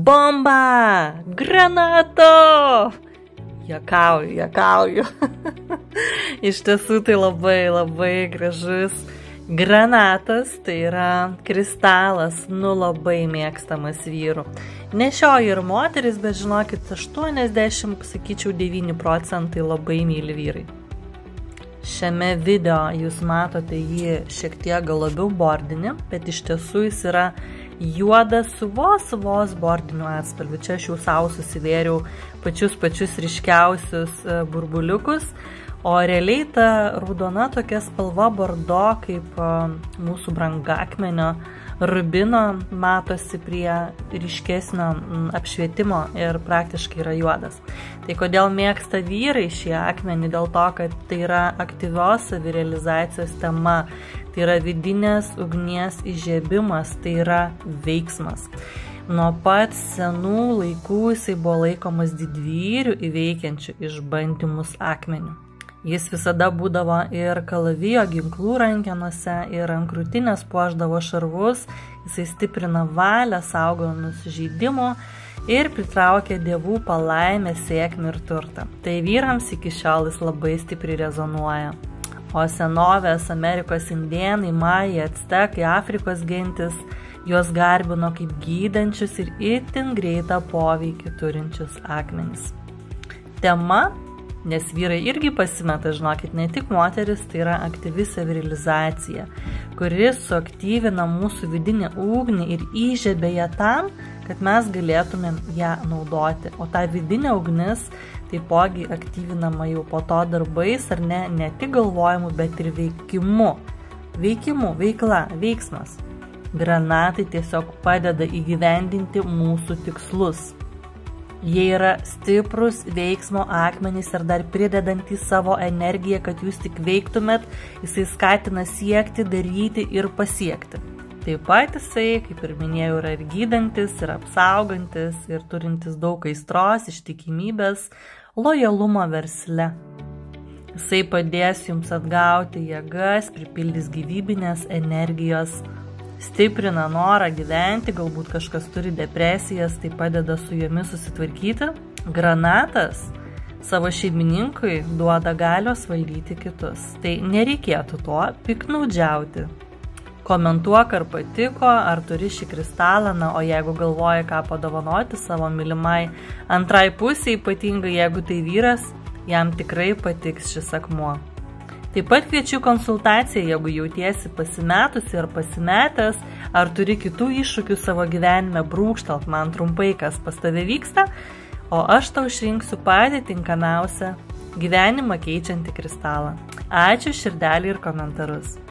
Bomba! Granato! Juokauju. Iš tiesų tai labai gražus granatas, tai yra kristalas, labai mėgstamas vyrų. Nešioja ir moteris, bet žinokit, 80, sakyčiau, 9% labai myli vyrai. Šiame video jūs matote jį šiek tiek gal labiau bordinį, bet iš tiesų jis yra juodas su vos bordiniu atspalviu. Čia aš jau savo susivėriau pačius ryškiausius burbuliukus, o realiai ta raudona tokia spalva bordo kaip mūsų brangakmenio rubino matosi prie ryškesnio apšvietimo ir praktiškai yra juodas. Tai kodėl mėgsta vyrai šį akmenį? Dėl to, kad tai yra aktyvios savirealizacijos tema, tai yra vidinės ugnies įžiebimas, tai yra veiksmas. Nuo pat senų laikų jisai buvo laikomas didvyrių įveikiančių išbandymus akmeniu. Jis visada būdavo ir kalavijo ginklų rankenose, ir ant krūtinės puošdavo šarvus, jisai stiprina valią, saugo nuo sužeidimų ir pritraukia dievų palaimę, sėkmę ir turtą. Tai vyrams iki šiol jis labai stipriai rezonuoja. O senovės Amerikos indėnai, majai, actekai, Afrikos gentis juos garbino kaip gydančius ir itin greitą poveikį turinčius akmenis. Tema, nes vyrai irgi pasimeta, žinokit, ne tik moteris, tai yra aktyvi savirealizacija, kuri suaktyvina mūsų vidinę ugnį ir įžiebia ją tam, kad mes galėtumėm ją naudoti. O ta vidinė ugnis taipogi aktyvinama jau po to darbais, ar ne tik galvojimu, bet ir veikimu. Veikla, veiksmas. Granatai tiesiog padeda įgyvendinti mūsų tikslus. Jie yra stiprus veiksmo akmenys ir dar pridedantys savo energiją, kad jūs tik veiktumėt, jisai skatina siekti, daryti ir pasiekti. Taip pat jisai, kaip ir minėjau, yra ir gydantis, ir apsaugantis, ir turintis daug aistros, ištikimybės, lojalumo versle. Jisai padės jums atgauti jėgas, pripildys gyvybinės energijos, stiprina norą gyventi, galbūt kažkas turi depresijas, tai padeda su jomis susitvarkyti. Granatas savo šeimininkui duoda galios valdyti kitus. Tai nereikėtų tuo piknaudžiauti. Komentuok, ar patiko, ar turi šį kristalą, o jeigu galvoji, ką padovanoti savo mylimai antrai pusiai, ypatingai jeigu tai vyras, jam tikrai patiks šis akmuo. Taip pat kviečiu konsultaciją, jeigu jautiesi pasimetusi ar pasimetęs, ar turi kitų iššūkių savo gyvenime, brūkštelt man trumpai, kas pas tave vyksta, o aš tau išrinksiu patį tinkamiausią gyvenimą keičiantį kristalą. Ačiū širdelį ir komentarus.